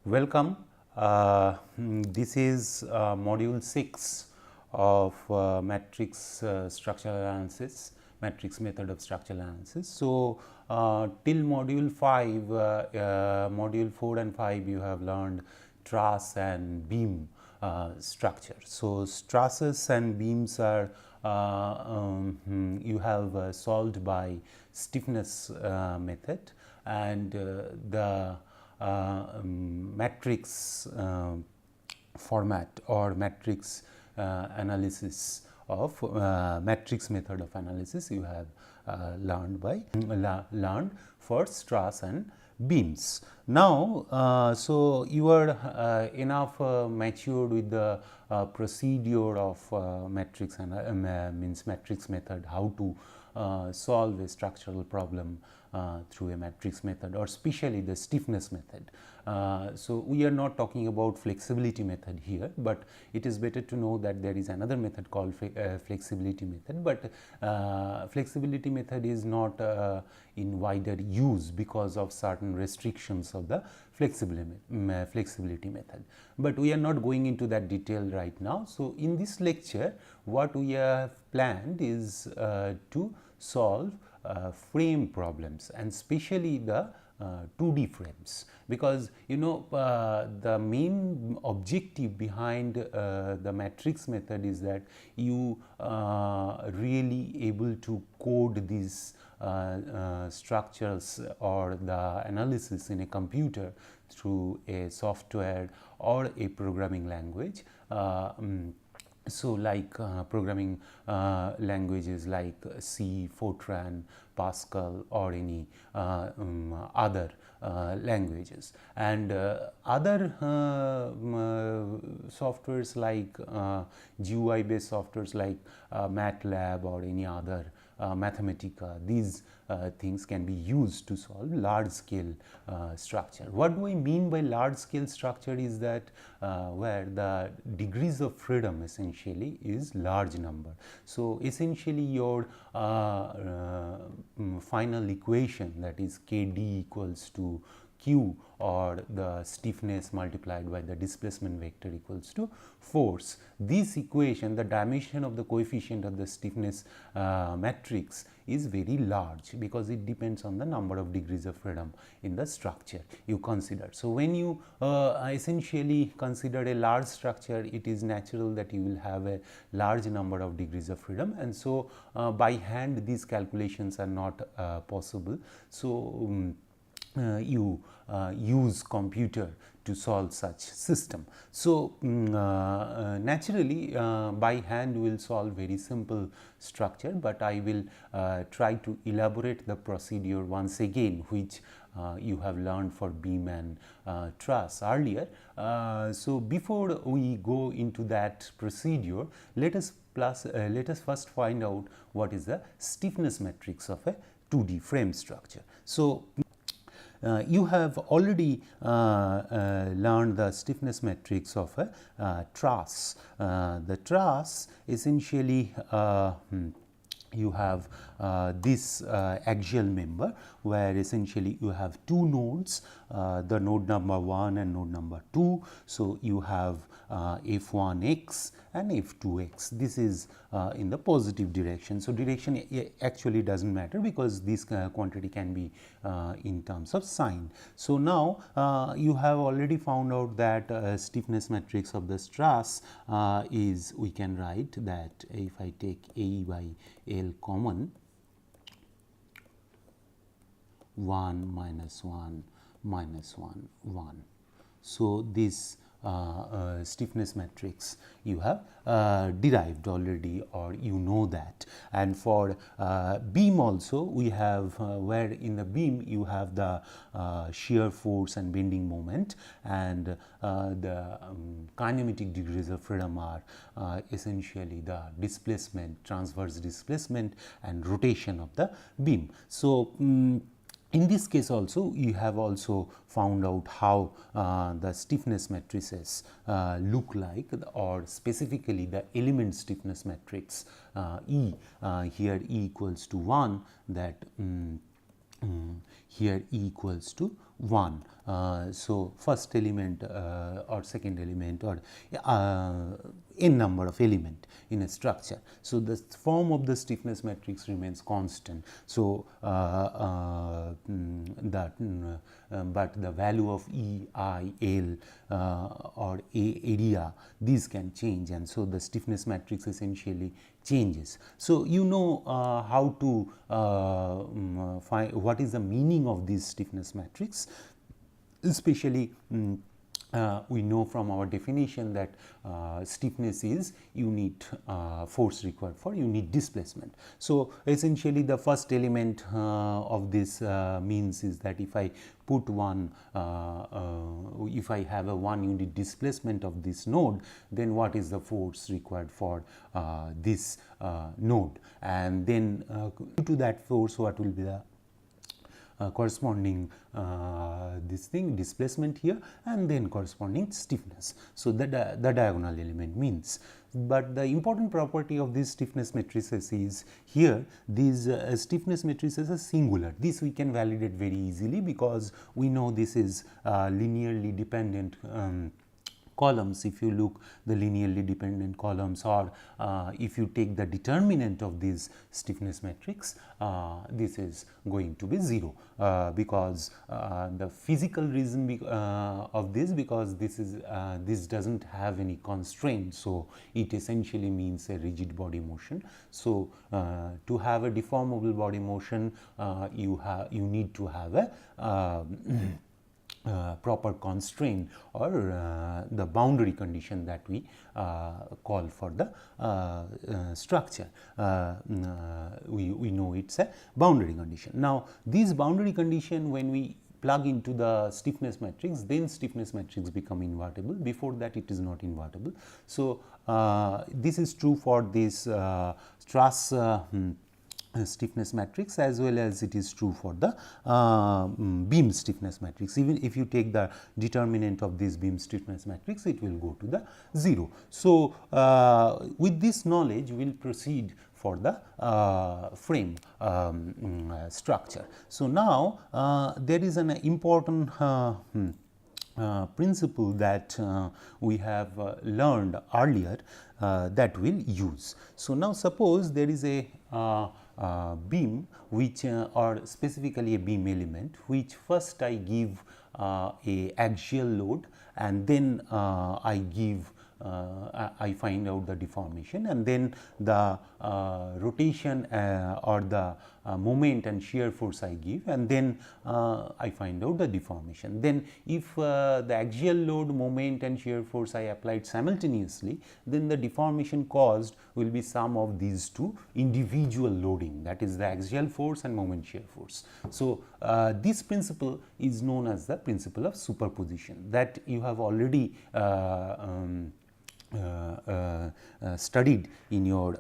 Welcome. This is module 6 of matrix structural analysis, matrix method of structural analysis. So, till module 5, module 4 and 5 you have learned truss and beam structure. So, trusses and beams are you have solved by stiffness method, and the matrix format or matrix analysis of matrix method of analysis you have learned for truss and beams. Now, so you are enough matured with the procedure of matrix and means matrix method, how to solve a structural problem through a matrix method, or especially the stiffness method. So, we are not talking about flexibility method here, but it is better to know that there is another method called flexibility method, but flexibility method is not in wider use because of certain restrictions of the flexibility method. But we are not going into that detail right now. So, in this lecture what we have planned is to solve frame problems, and especially the 2D frames, because you know the main objective behind the matrix method is that you really able to code these structures or the analysis in a computer through a software or a programming language. So, like programming languages like C, Fortran, Pascal, or any other languages, and other softwares like GUI based softwares like MATLAB or any other Mathematica. These things can be used to solve large scale structure. What do I mean by large scale structure is that where the degrees of freedom essentially is large number. So, essentially your final equation, that is KD equals to Q, or the stiffness multiplied by the displacement vector equals to force. This equation, the dimension of the coefficient of the stiffness matrix is very large, because it depends on the number of degrees of freedom in the structure you consider. So, when you essentially consider a large structure, it is natural that you will have a large number of degrees of freedom, and so by hand these calculations are not possible. So, you use computer to solve such system. So, naturally by hand we will solve very simple structure, but I will try to elaborate the procedure once again, which you have learned for beam and truss earlier. So, before we go into that procedure, let us first find out what is the stiffness matrix of a 2D frame structure. So, you have already learned the stiffness matrix of a truss. The truss essentially you have this axial member, where essentially you have two nodes, the node number 1 and node number 2. So, you have f1x and f2x. This is in the positive direction. So, direction actually does not matter, because this quantity can be in terms of sign. So, now you have already found out that stiffness matrix of the truss is, we can write that if I take A by L common, 1 minus 1 minus 1 1. So, this stiffness matrix you have derived already, or you know that. And for beam also we have where in the beam you have the shear force and bending moment, and the kinematic degrees of freedom are essentially the displacement, transverse displacement and rotation of the beam. So, in this case also you have also found out how the stiffness matrices look like, or specifically the element stiffness matrix E, here E equals to 1, that here E equals to 1. So, first element or second element or n number of element in a structure. So, the form of the stiffness matrix remains constant. So, but the value of E, I, L or area, these can change, and so the stiffness matrix essentially changes. So, you know how to find what is the meaning of this stiffness matrix, especially we know from our definition that stiffness is unit force required for unit displacement. So, essentially the first element of this means is that if I put one, if I have a 1 unit displacement of this node, then what is the force required for this node, and then due to that force what will be the corresponding this thing displacement here, and then corresponding stiffness. So, the diagonal element means. But the important property of these stiffness matrices is here these stiffness matrices are singular. This we can validate very easily because we know this is linearly dependent columns. If you look the linearly dependent columns, or if you take the determinant of this stiffness matrix, this is going to be 0 because the physical reason of this, because this is this doesn't have any constraint. So, it essentially means a rigid body motion. So, to have a deformable body motion, you need to have a proper constraint or the boundary condition that we call for the structure. We know it's a boundary condition. Now, this boundary condition, when we plug into the stiffness matrix, then stiffness matrix become invertible. Before that it is not invertible. So, this is true for this truss stiffness matrix as well as it is true for the beam stiffness matrix. Even if you take the determinant of this beam stiffness matrix, it will go to the 0. So, with this knowledge we will proceed for the frame structure. So, now there is an important principle that we have learned earlier that we will use. So, now suppose there is a beam which or specifically a beam element which first I give a axial load, and then I give I find out the deformation, and then the rotation or the moment and shear force I give, and then I find out the deformation. Then if the axial load, moment and shear force I applied simultaneously, then the deformation caused will be sum of these two individual loading, that is the axial force and moment shear force. So, this principle is known as the principle of superposition, that you have already studied in your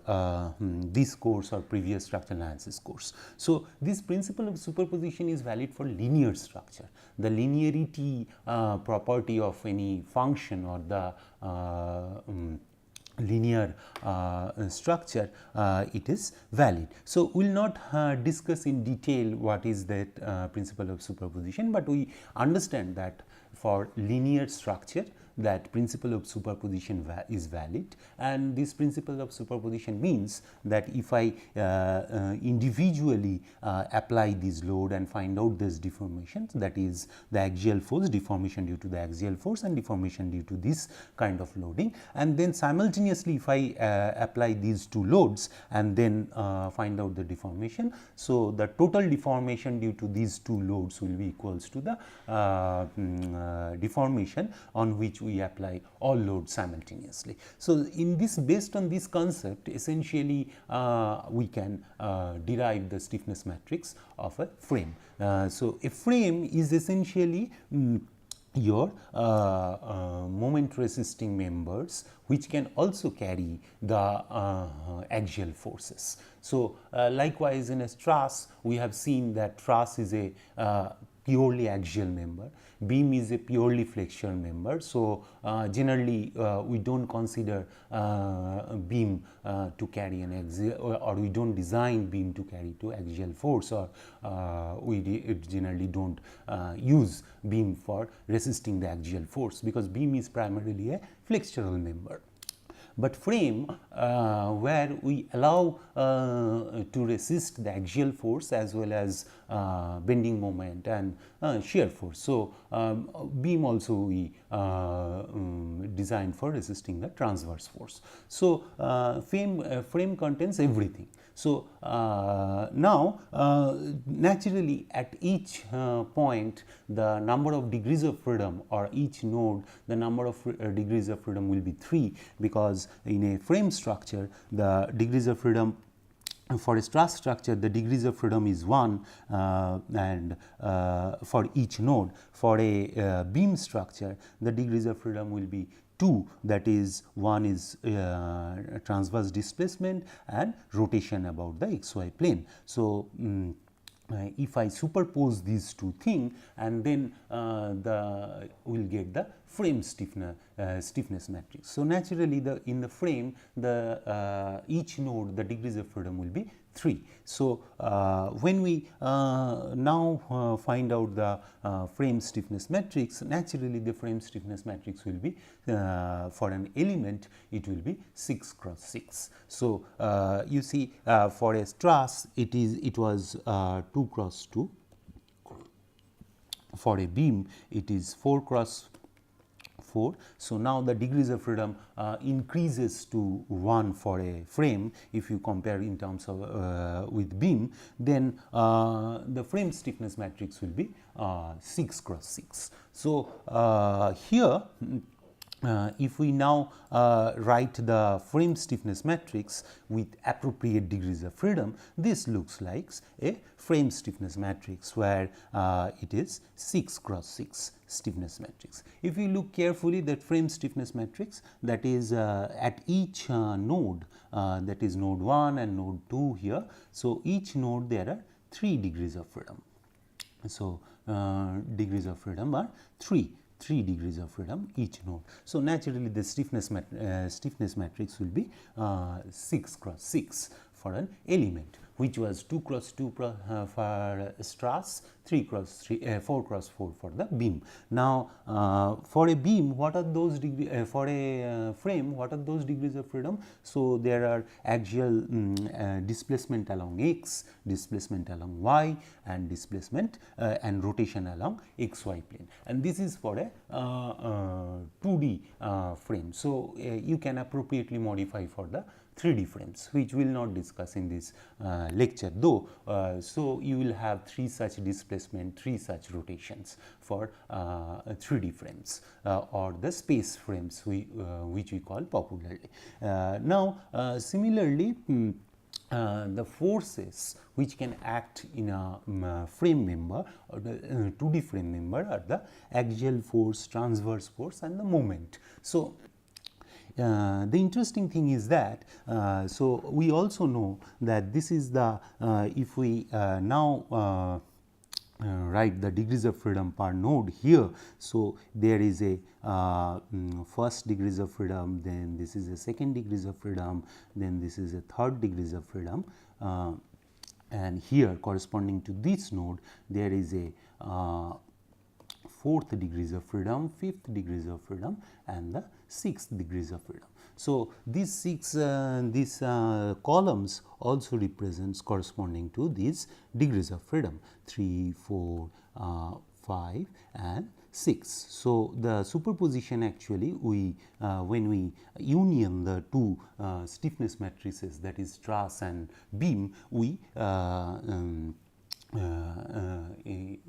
this course or previous structural analysis course. So, this principle of superposition is valid for linear structure. The linearity property of any function or the linear structure, it is valid. So, we will not discuss in detail what is that principle of superposition, but we understand that for linear structure that principle of superposition is valid, and this principle of superposition means that if I individually apply this load and find out this deformation, that is the axial force, deformation due to the axial force and deformation due to this kind of loading, and then simultaneously if I apply these two loads and then find out the deformation. So, the total deformation due to these two loads will be equals to the deformation on which we apply all loads simultaneously. So, in this, based on this concept, essentially we can derive the stiffness matrix of a frame. So, a frame is essentially your moment resisting members which can also carry the axial forces. So, likewise in a truss we have seen that truss is a purely axial member, beam is a purely flexural member. So, generally we do not consider beam to carry an axial, or we do not design beam to carry to axial force, or we generally do not use beam for resisting the axial force, because beam is primarily a flexural member. But frame, where we allow to resist the axial force as well as bending moment and shear force. So, beam also we designed for resisting the transverse force. So, frame contains everything. So, now naturally at each point the number of degrees of freedom, or each node the number of degrees of freedom will be 3, because in a frame structure the degrees of freedom, for a truss structure the degrees of freedom is 1 and for each node. For a beam structure the degrees of freedom will be 2, that is, one is transverse displacement and rotation about the xy plane. So, if I superpose these two things, and then we will get the frame stiffness matrix. So, naturally in the frame the each node the degrees of freedom will be 3. So, when we now find out the frame stiffness matrix, naturally the frame stiffness matrix will be for an element it will be 6 cross 6. So, you see for a truss it was 2 cross 2, for a beam it is 4 cross 4. So, now the degrees of freedom increases to 1 for a frame. If you compare in terms of with beam, then the frame stiffness matrix will be 6 cross 6. So, here if we now write the frame stiffness matrix with appropriate degrees of freedom, this looks like a frame stiffness matrix where it is 6 cross 6 stiffness matrix. If you look carefully, that frame stiffness matrix, that is at each node, that is node 1 and node 2 here. So, each node there are 3 degrees of freedom. So, degrees of freedom are 3 degrees of freedom each node. So, naturally the stiffness matrix will be 6 cross 6 for an element, which was 2 cross 2 for truss, 3 cross 3, 4 cross 4 for the beam. Now, for a beam, what are those degrees? For a frame, what are those degrees of freedom? So, there are axial displacement along x, displacement along y, and displacement and rotation along xy plane. And this is for a 2D frame. So, you can appropriately modify for the 3D frames, which we will not discuss in this lecture, though. So, you will have 3 such displacement, 3 such rotations for 3D frames or the space frames which we call popularly. Now, similarly, the forces which can act in a frame member, or the 2D frame member, are the axial force, transverse force, and the moment. So, the interesting thing is that, so we also know that this is the, if we now write the degrees of freedom per node here. So, there is a first degrees of freedom, then this is a second degrees of freedom, then this is a third degrees of freedom, and here corresponding to this node there is a fourth degrees of freedom, fifth degrees of freedom, and the sixth degrees of freedom. So, these 6 columns also represents corresponding to these degrees of freedom 3, 4, 5 and 6. So, the superposition actually we when we union the two stiffness matrices, that is truss and beam, we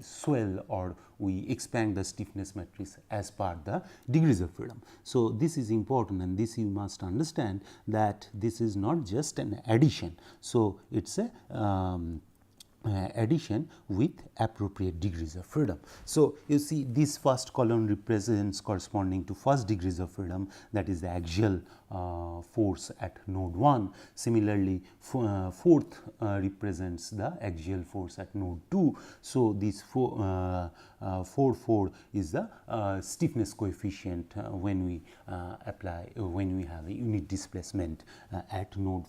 swell or we expand the stiffness matrix as per the degrees of freedom. So, this is important, and this you must understand that this is not just an addition. So, it is a addition with appropriate degrees of freedom. So, you see this first column represents corresponding to first degrees of freedom, that is the axial force at node 1. Similarly, fourth represents the axial force at node 2. So, this 4 is the stiffness coefficient when we when we have a unit displacement at node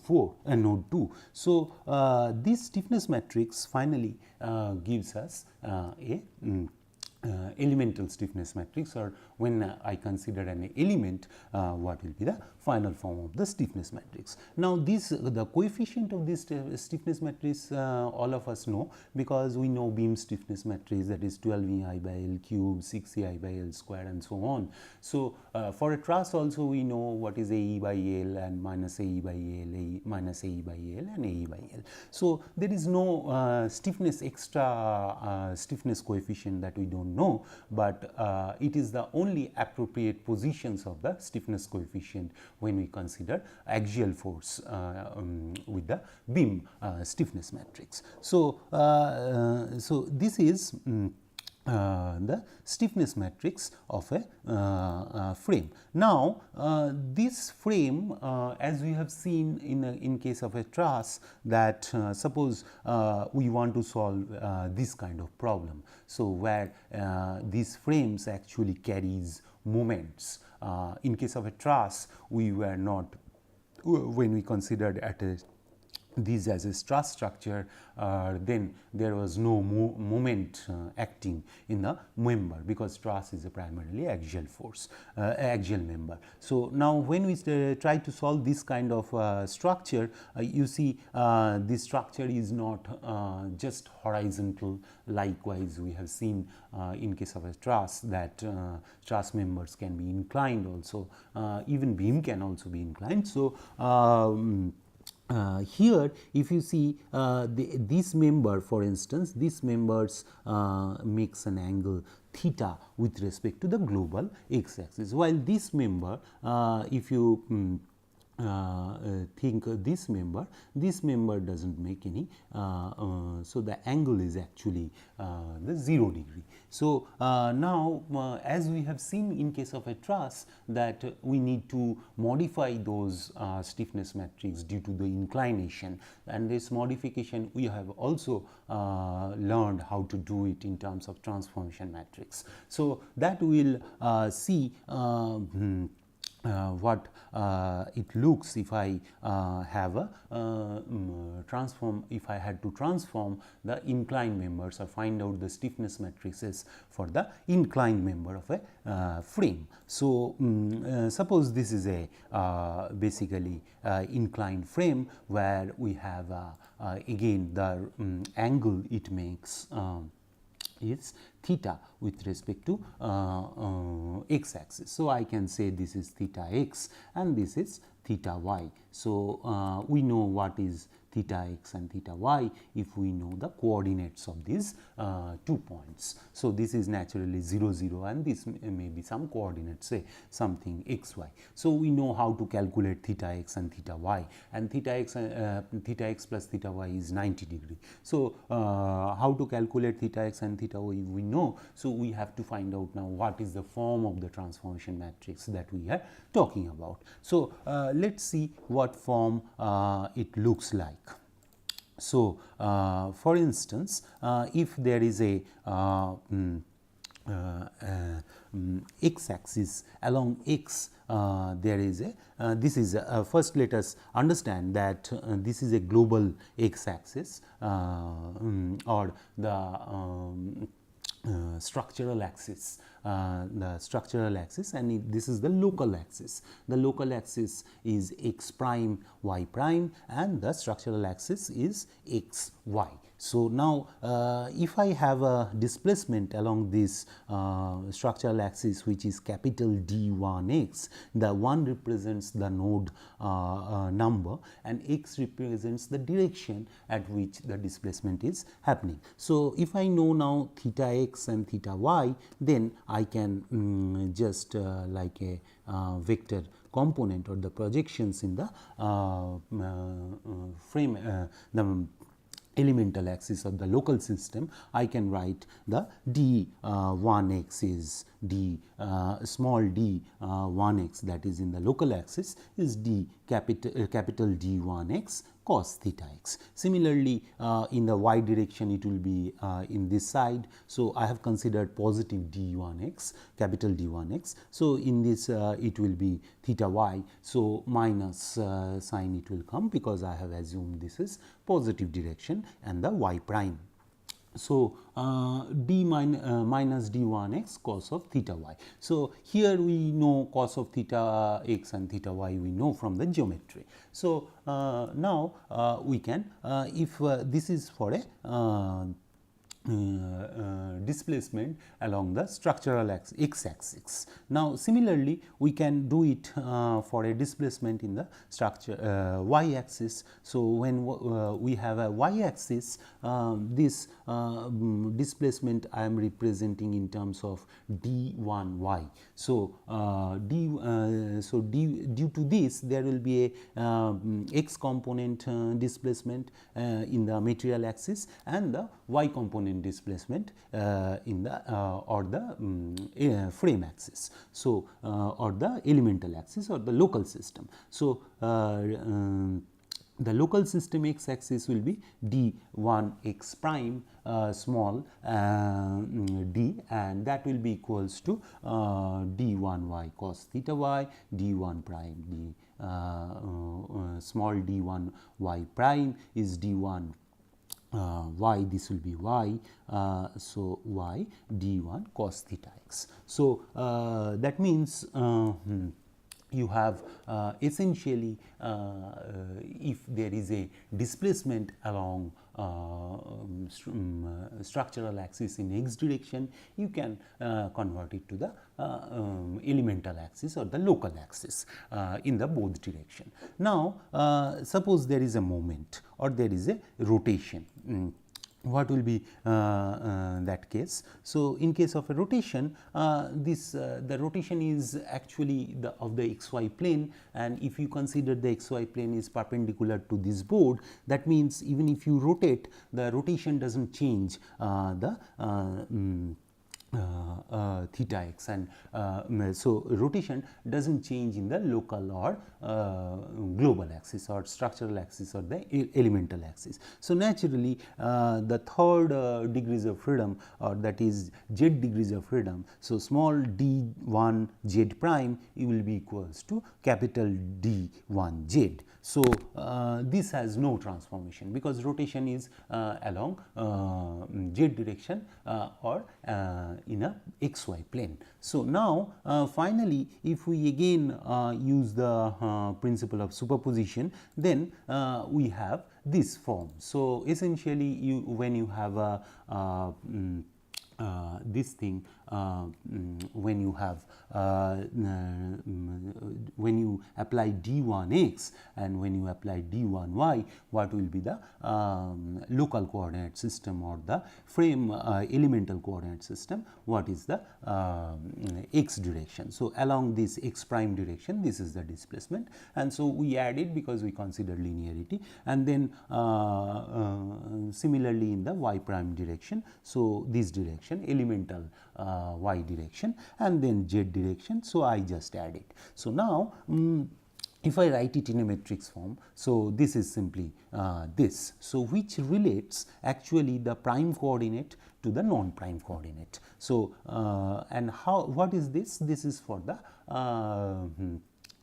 2. So, this stiffness matrix finally gives us a elemental stiffness matrix, or when I consider an element, what will be the final form of the stiffness matrix. Now, the coefficient of this stiffness matrix all of us know, because we know beam stiffness matrix, that is 12 EI by L cube, 6 EI by L square, and so on. So, for a truss also we know what is AE by L and minus AE by L, minus AE by L, and AE by L. So, there is no extra stiffness coefficient that we don't know, but it is the only appropriate positions of the stiffness coefficient when we consider axial force with the beam stiffness matrix. So, this is the stiffness matrix of a frame. Now, this frame, as we have seen in case of a truss, that suppose we want to solve this kind of problem. So, where these frames actually carries moments. In case of a truss, we were not, when we considered at a this as a truss structure, then there was no moment acting in the member, because truss is a primarily axial force, axial member. So, now when we try to solve this kind of structure, you see this structure is not just horizontal. Likewise, we have seen in case of a truss that truss members can be inclined also, even beam can also be inclined. So, here if you see this member, for instance, this members makes an angle theta with respect to the global x axis, while this member, if you think this member does not make any, so the angle is actually the 0 degree. So, now as we have seen in case of a truss, that we need to modify those stiffness matrix due to the inclination, and this modification we have also learned how to do it in terms of transformation matrix. So, that we will see what it looks if I have a if I had to transform the inclined members or find out the stiffness matrices for the inclined member of a frame. So, suppose this is a basically inclined frame, where we have again the angle it makes is theta with respect to x axis. So, I can say this is theta x and this is theta y. So, we know what is theta x and theta y if we know the coordinates of these 2 points. So, this is naturally 0 0 and this may be some coordinates, say something x y. So, we know how to calculate theta x and theta y, and theta x plus theta y is 90 degree. So, how to calculate theta x and theta y we know. So, we have to find out now what is the form of the transformation matrix that we are talking about. So, let us see what form it looks like. So, for instance, if there is a x axis, along x there is a this is first let us understand that this is a global x axis or the structural axis, and this is the local axis. The local axis is x prime y prime and the structural axis is x y. So, now if I have a displacement along this structural axis, which is capital D1x, the 1 represents the node number and x represents the direction at which the displacement is happening. So, if I know now theta x and theta y, then I can just like a vector component or the projections in the frame, the elemental axis of the local system, I can write the d1x is small d1x, that is in the local axis, is capital D1x cos theta x. Similarly, in the y direction it will be in this side. So, I have considered positive d1x, capital D1x. So, in this it will be theta y. So, minus sign it will come, because I have assumed this is positive direction and the y prime. So, minus d1x cos of theta y. So, here we know cos of theta x and theta y we know from the geometry. So, now we can if this is for a displacement along the structural x axis. Now, similarly, we can do it for a displacement in the structure y axis. So, when we have a y axis, this displacement I am representing in terms of d1y. So, due to this there will be a x component displacement in the material axis and the y component displacement in the or the frame axis. So, or the elemental axis or the local system. So, the local system x axis will be d1 x prime small d, and that will be equals to d1 y cos theta y, d1 prime d small d1 y prime is d1 y, this will be y. So, y d1 cos theta x. So, that means you have essentially if there is a displacement along structural axis in x direction, you can convert it to the elemental axis or the local axis in the both direction. Now, suppose there is a moment or there is a rotation. What will be that case? So, in case of a rotation, the rotation is actually of the xy plane, and if you consider the xy plane is perpendicular to this board, that means even if you rotate, the rotation does not change the theta x, and so rotation does not change in the local or global axis or structural axis or the elemental axis. So, naturally the third degrees of freedom, or that is z degrees of freedom. So, small d1 z prime will be equals to capital D1 z. So, this has no transformation, because rotation is along z direction or in a xy plane. So, now finally, if we again use the principle of superposition, then we have this form. So, essentially when you have a this thing, when you have when you apply d1x and when you apply d1y, what will be the local coordinate system or the frame elemental coordinate system? What is the x direction? So, along this x prime direction, this is the displacement, and so we add it because we consider linearity, and then similarly in the y prime direction. So, this direction elemental y direction, and then z direction. So, I just add it. So, now if I write it in a matrix form, so this is simply this. So, which relates actually the prime coordinate to the non prime coordinate. So, and what is this? This is for the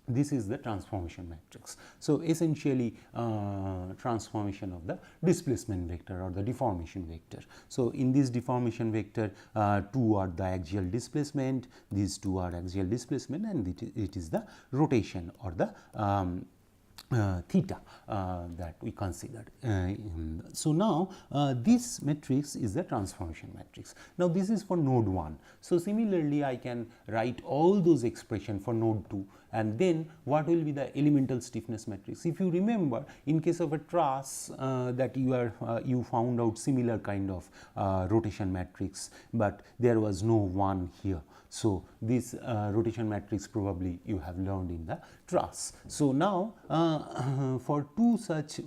this is the transformation matrix. So, essentially transformation of the displacement vector or the deformation vector. So, in this deformation vector, two are the axial displacement, these two are axial displacement, and it is the rotation or the theta that we considered. So, now this matrix is the transformation matrix. Now, this is for node 1. So, similarly I can write all those expressions for node 2, and then what will be the elemental stiffness matrix? If you remember, in case of a truss that you found out similar kind of rotation matrix, but there was no 1 here. So, this rotation matrix probably you have learned in the truss. So, now for two such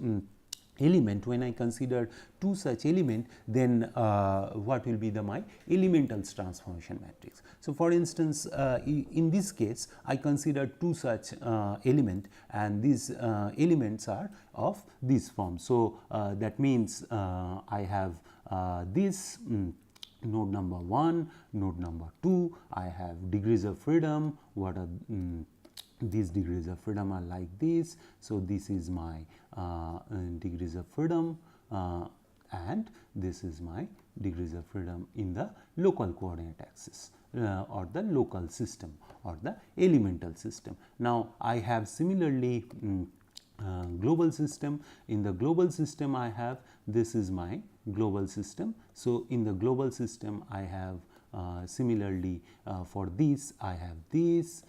element, when I consider two such element, then what will be my elemental transformation matrix. So, for instance, in this case I consider two such element, and these elements are of this form. So, that means I have this node number 1, node number 2, I have degrees of freedom. What are these degrees of freedom are like this. So, this is my degrees of freedom, and this is my degrees of freedom in the local coordinate axis or the local system or the elemental system. Now, I have similarly global system. In the global system I have, this is my global system. So, in the global system I have similarly for this I have this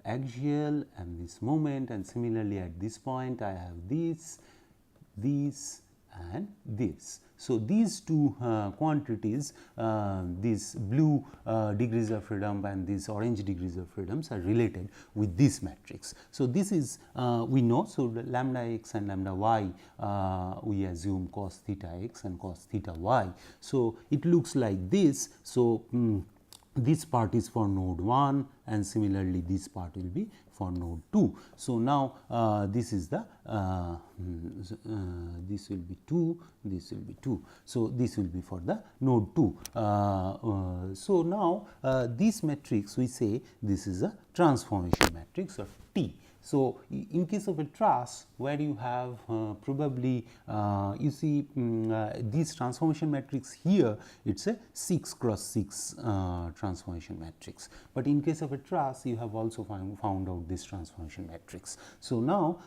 axial and this moment, and similarly at this point I have this and this. So, these two quantities, these blue degrees of freedom and these orange degrees of freedoms are related with this matrix. So, this is we know. So, the lambda x and lambda y we assume cos theta x and cos theta y. So, it looks like this. So, this part is for node 1 and similarly this part will be for node 2. So, now this is the this will be 2, this will be 2. So, this will be for the node 2. So, now this matrix we say this is a transformation matrix of T. So, in case of a truss where you have probably you see this transformation matrix here, it is a 6 cross 6 transformation matrix, but in case of a truss you have also found out this transformation matrix. So, now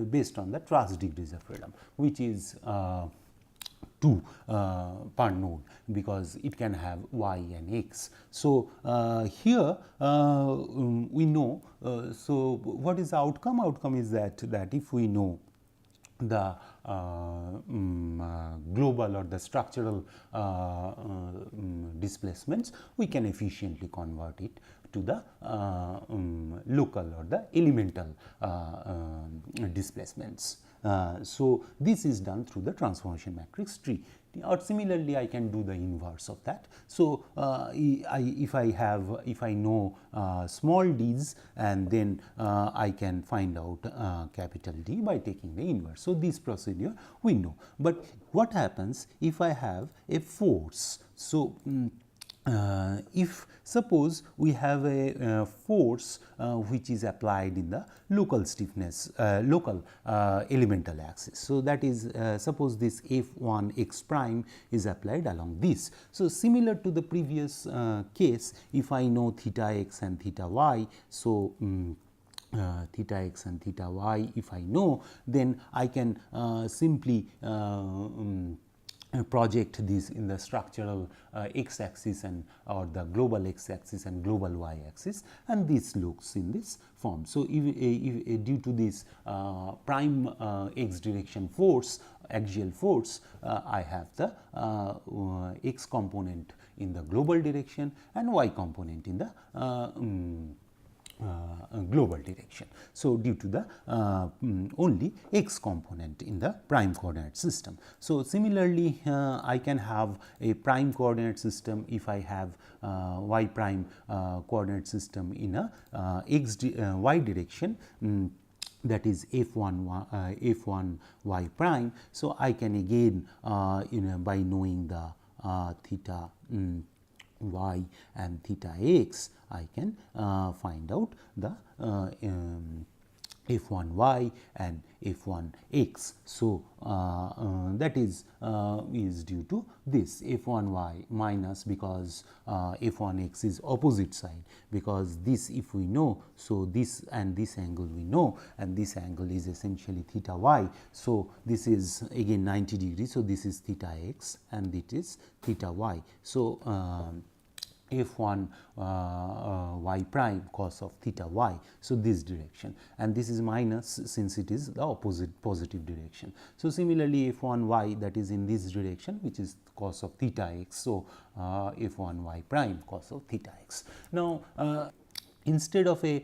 based on the truss degrees of freedom, which is 2 per node, because it can have y and x. So, here we know. So, what is the outcome? Outcome is that if we know the global or the structural displacements, we can efficiently convert it to the local or the elemental displacements. So, this is done through the transformation matrix tree, or similarly I can do the inverse of that. So, if I know small d's, and then I can find out capital D by taking the inverse. So, this procedure we know, but what happens if I have a force? So, if suppose we have a force which is applied in the local stiffness, local elemental axis. So, that is suppose this F1 x prime is applied along this. So, similar to the previous case, if I know theta x and theta y. So, theta x and theta y if I know, then I can simply project this in the structural x axis and or the global x axis and global y axis, and this looks in this form. So, if due to this prime x direction force, axial force, I have the x component in the global direction and y component in the global direction. So, due to the only x component in the prime coordinate system. So, similarly I can have a prime coordinate system if I have y prime coordinate system in a y direction, that is f1 y prime. So, I can again by knowing the theta y and theta x, I can find out the f1y and f1x. So, that is due to this f1y minus, because f1x is opposite side, because this if we know. So, this and this angle we know, and this angle is essentially theta y. So, this is again 90 degrees. So, this is theta x and it is theta y. So, f1 y prime cos of theta y. So, this direction, and this is minus since it is the opposite positive direction. So, similarly f1 y, that is in this direction, which is cos of theta x. So, f1 y prime cos of theta x. Now, instead of a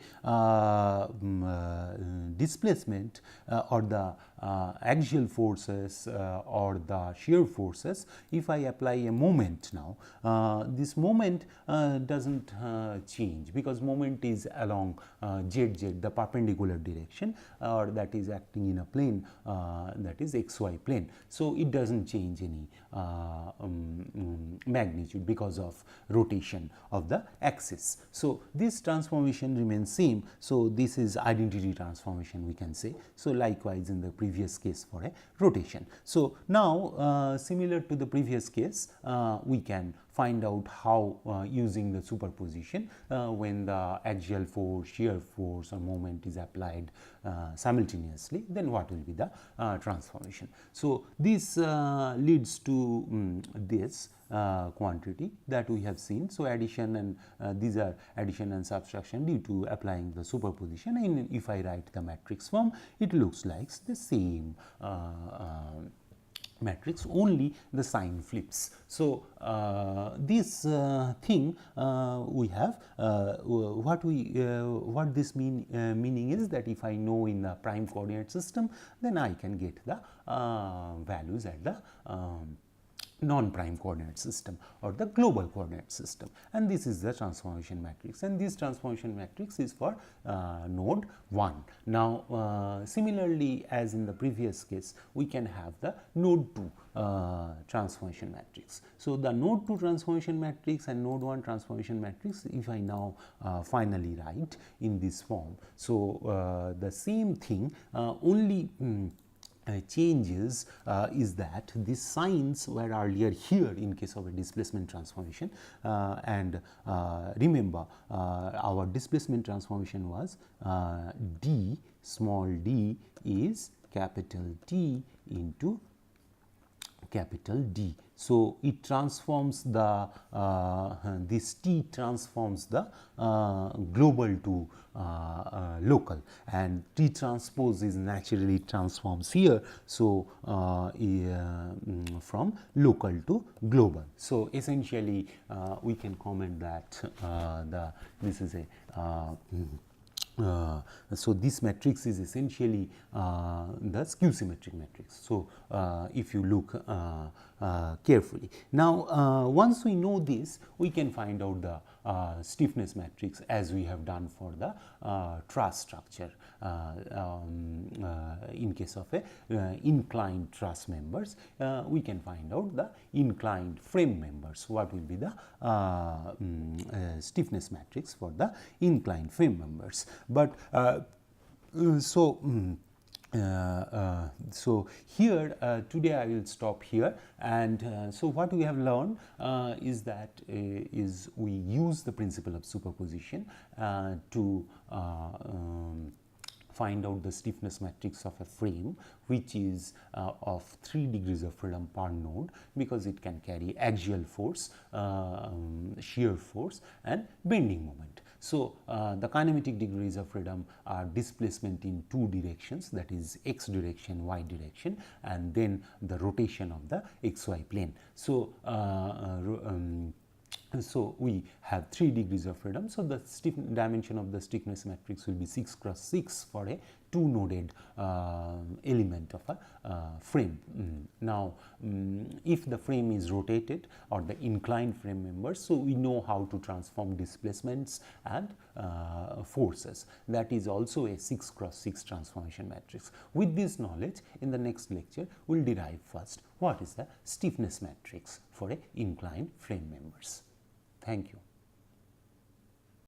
displacement or the axial forces or the shear forces, if I apply a moment now, this moment does not change, because moment is along ZZ, the perpendicular direction, or that is acting in a plane that is XY plane. So, it does not change any magnitude because of rotation of the axis. So, this transformation remains same. So, this is identity transformation, we can say. So, likewise in the previous case for a rotation. So, now similar to the previous case, we can find out how using the superposition when the axial force, shear force or moment is applied simultaneously, then what will be the transformation. So, this leads to this quantity that we have seen. So, addition and these are addition and subtraction due to applying the superposition, and if I write the matrix form, it looks like the same matrix, only the sign flips. So, this thing we have what this meaning is that if I know in the prime coordinate system, then I can get the values at the non-prime coordinate system or the global coordinate system, and this is the transformation matrix, and this transformation matrix is for node 1. Now, similarly as in the previous case, we can have the node 2 transformation matrix. So, the node 2 transformation matrix and node 1 transformation matrix, if I now finally write in this form. So, the same thing, only changes is that these signs were earlier here in case of a displacement transformation, and remember our displacement transformation was d, small d is capital T into capital D. So, it transforms the this T transforms the global to local, and T transpose is naturally transforms here. So, from local to global. So, essentially we can comment that this is a so, this matrix is essentially the skew symmetric matrix. So, if you look carefully. Now, once we know this, we can find out the stiffness matrix as we have done for the truss structure in case of a inclined truss members. We can find out the inclined frame members. What will be the stiffness matrix for the inclined frame members. But so here today I will stop here, and so what we have learned is that we use the principle of superposition to find out the stiffness matrix of a frame which is of 3 degrees of freedom per node, because it can carry axial force, shear force and bending moment. So, the kinematic degrees of freedom are displacement in 2 directions, that is x direction, y direction, and then the rotation of the xy plane. So, so we have 3 degrees of freedom. So, the dimension of the stiffness matrix will be 6 cross 6 for a 2-noded element of a frame. Now, if the frame is rotated or the inclined frame members, so we know how to transform displacements and forces. That is also a 6 cross 6 transformation matrix. With this knowledge, in the next lecture, we will derive first what is the stiffness matrix for a inclined frame members. Thank you.